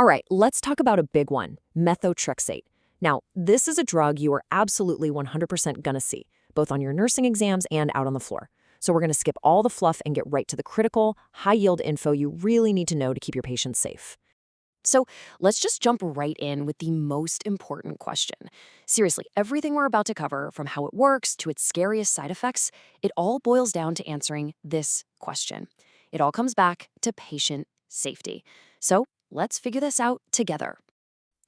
All right, let's talk about a big one, methotrexate. Now, this is a drug you are absolutely 100% gonna see, both on your nursing exams and out on the floor. So we're gonna skip all the fluff and get right to the critical, high-yield info you really need to know to keep your patients safe. So let's just jump right in with the most important question. Seriously, everything we're about to cover, from how it works to its scariest side effects, it all boils down to answering this question. It all comes back to patient safety. So let's figure this out together.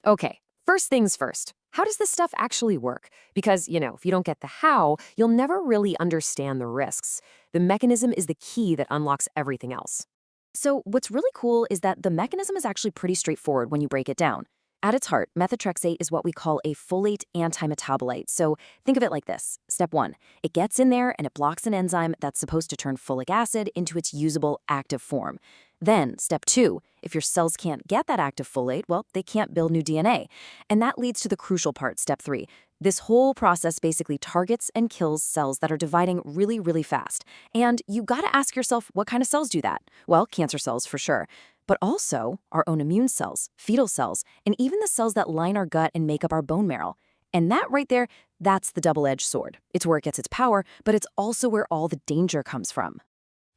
Okay, first things first. How does this stuff actually work? Because, if you don't get the how, you'll never really understand the risks. The mechanism is the key that unlocks everything else. So what's really cool is that the mechanism is actually pretty straightforward when you break it down. At its heart, methotrexate is what we call a folate antimetabolite. So think of it like this. Step 1, it gets in there and it blocks an enzyme that's supposed to turn folic acid into its usable active form. Then, step 2, if your cells can't get that active folate, well, they can't build new DNA. And that leads to the crucial part, step 3. This whole process basically targets and kills cells that are dividing really, really fast. And you gotta ask yourself, what kind of cells do that? Well, cancer cells for sure, but also our own immune cells, fetal cells, and even the cells that line our gut and make up our bone marrow. And that right there, that's the double-edged sword. It's where it gets its power, but it's also where all the danger comes from.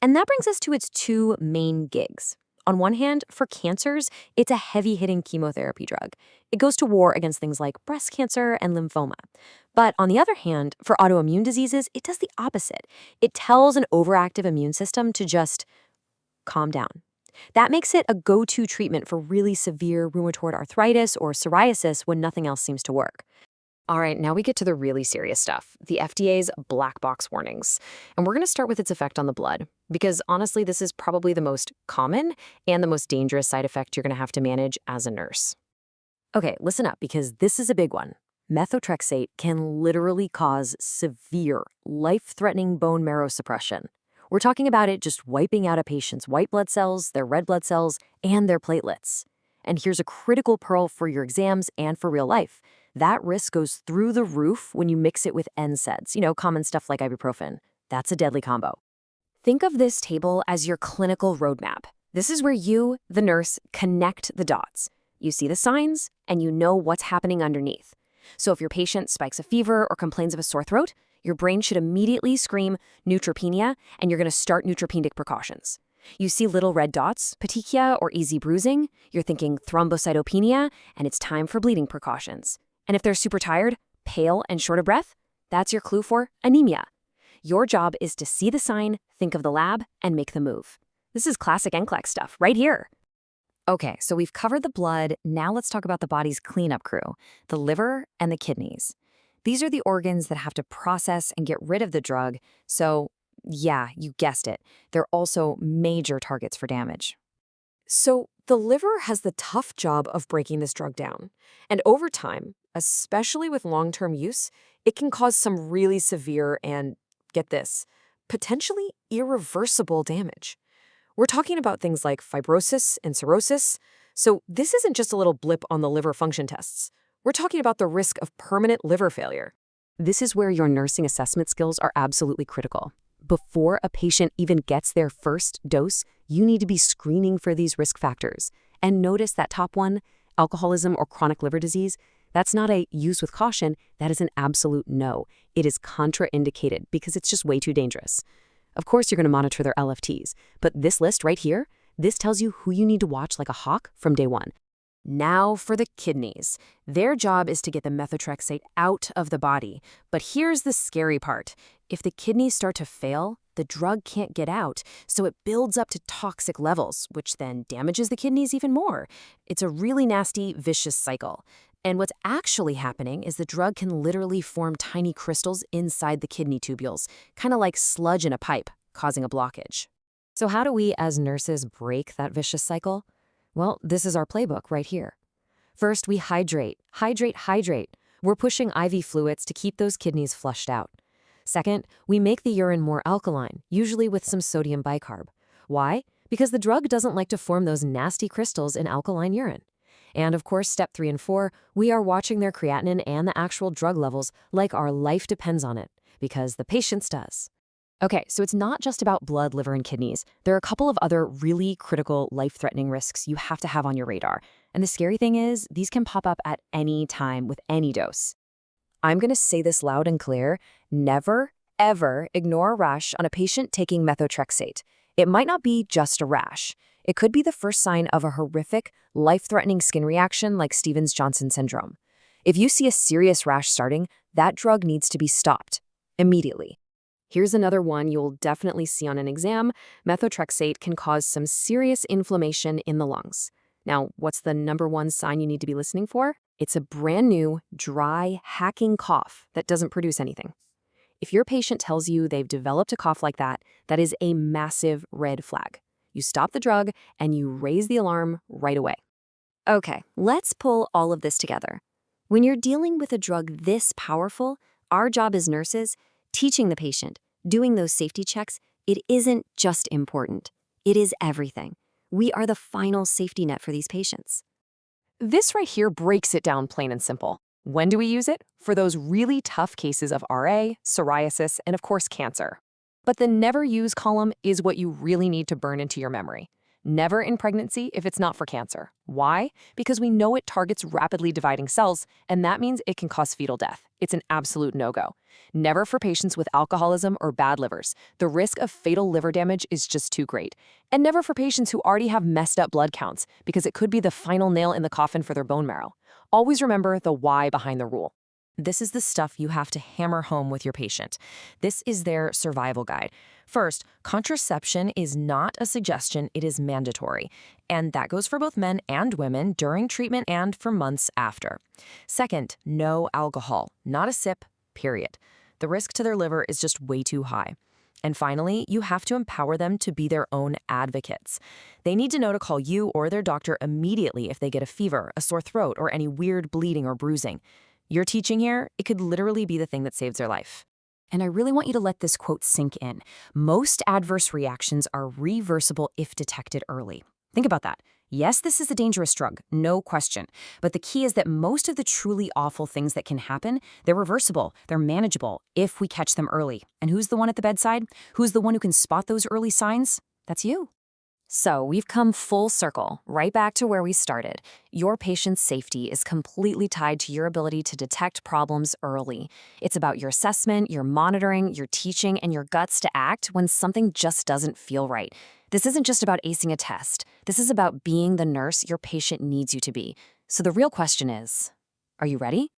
And that brings us to its two main gigs. On one hand, for cancers, it's a heavy-hitting chemotherapy drug. It goes to war against things like breast cancer and lymphoma. But on the other hand, for autoimmune diseases, it does the opposite. It tells an overactive immune system to just calm down. That makes it a go-to treatment for really severe rheumatoid arthritis or psoriasis when nothing else seems to work. All right, now we get to the really serious stuff, the FDA's black box warnings. And we're going to start with its effect on the blood, because honestly, this is probably the most common and the most dangerous side effect you're going to have to manage as a nurse. Okay, listen up, because this is a big one. Methotrexate can literally cause severe, life-threatening bone marrow suppression. We're talking about it just wiping out a patient's white blood cells, their red blood cells, and their platelets. And here's a critical pearl for your exams and for real life. That risk goes through the roof when you mix it with NSAIDs, common stuff like ibuprofen. That's a deadly combo. Think of this table as your clinical roadmap. This is where you, the nurse, connect the dots. You see the signs, and you know what's happening underneath. So if your patient spikes a fever or complains of a sore throat, your brain should immediately scream neutropenia, and you're going to start neutropenic precautions. You see little red dots, petechia or easy bruising, you're thinking thrombocytopenia, and it's time for bleeding precautions. And if they're super tired, pale, and short of breath, that's your clue for anemia. Your job is to see the sign, think of the lab, and make the move. This is classic NCLEX stuff right here. Okay, so we've covered the blood. Now let's talk about the body's cleanup crew, the liver and the kidneys. These are the organs that have to process and get rid of the drug. So yeah, you guessed it. They're also major targets for damage. So the liver has the tough job of breaking this drug down. And over time, especially with long-term use, it can cause some really severe and, get this, potentially irreversible damage. We're talking about things like fibrosis and cirrhosis. So this isn't just a little blip on the liver function tests. We're talking about the risk of permanent liver failure. This is where your nursing assessment skills are absolutely critical. Before a patient even gets their first dose, you need to be screening for these risk factors. And notice that top one, alcoholism or chronic liver disease, that's not a use with caution, that is an absolute no. It is contraindicated because it's just way too dangerous. Of course, you're going to monitor their LFTs, but this list right here, this tells you who you need to watch like a hawk from day one. Now for the kidneys. Their job is to get the methotrexate out of the body. But here's the scary part. If the kidneys start to fail, the drug can't get out, so it builds up to toxic levels, which then damages the kidneys even more. It's a really nasty, vicious cycle. And what's actually happening is the drug can literally form tiny crystals inside the kidney tubules, kind of like sludge in a pipe, causing a blockage. So how do we as nurses break that vicious cycle? Well, this is our playbook right here. First, we hydrate. Hydrate. We're pushing IV fluids to keep those kidneys flushed out. Second, we make the urine more alkaline, usually with some sodium bicarb. Why? Because the drug doesn't like to form those nasty crystals in alkaline urine. And of course, step 3 and 4, we are watching their creatinine and the actual drug levels like our life depends on it, because the patient's does. Okay, so it's not just about blood, liver, and kidneys. There are a couple of other really critical, life-threatening risks you have to have on your radar. And the scary thing is, these can pop up at any time with any dose. I'm going to say this loud and clear. Never, ever ignore a rash on a patient taking methotrexate. It might not be just a rash. It could be the first sign of a horrific, life-threatening skin reaction like Stevens-Johnson syndrome. If you see a serious rash starting, that drug needs to be stopped immediately. Here's another one you'll definitely see on an exam. Methotrexate can cause some serious inflammation in the lungs. Now, what's the number one sign you need to be listening for? It's a brand new, dry, hacking cough that doesn't produce anything. If your patient tells you they've developed a cough like that, that is a massive red flag. You stop the drug and you raise the alarm right away. Okay, let's pull all of this together. When you're dealing with a drug this powerful, our job as nurses, teaching the patient, doing those safety checks, it isn't just important. It is everything. We are the final safety net for these patients. This right here breaks it down plain and simple. When do we use it? For those really tough cases of RA, psoriasis, and of course cancer. But the never use column is what you really need to burn into your memory. Never in pregnancy if it's not for cancer. Why? Because we know it targets rapidly dividing cells, and that means it can cause fetal death. It's an absolute no-go. Never for patients with alcoholism or bad livers. The risk of fatal liver damage is just too great. And never for patients who already have messed up blood counts, because it could be the final nail in the coffin for their bone marrow. Always remember the why behind the rule. This is the stuff you have to hammer home with your patient. This is their survival guide. First, contraception is not a suggestion, it is mandatory. And that goes for both men and women during treatment and for months after. Second, no alcohol, not a sip, period. The risk to their liver is just way too high. And finally, you have to empower them to be their own advocates. They need to know to call you or their doctor immediately if they get a fever, a sore throat, or any weird bleeding or bruising. Your teaching here, it could literally be the thing that saves their life. And I really want you to let this quote sink in. Most adverse reactions are reversible if detected early. Think about that. Yes, this is a dangerous drug, no question. But the key is that most of the truly awful things that can happen, they're reversible, they're manageable if we catch them early. And who's the one at the bedside? Who's the one who can spot those early signs? That's you. So we've come full circle, right back to where we started. Your patient's safety is completely tied to your ability to detect problems early. It's about your assessment, your monitoring, your teaching, and your guts to act when something just doesn't feel right. This isn't just about acing a test. This is about being the nurse your patient needs you to be. So the real question is, are you ready?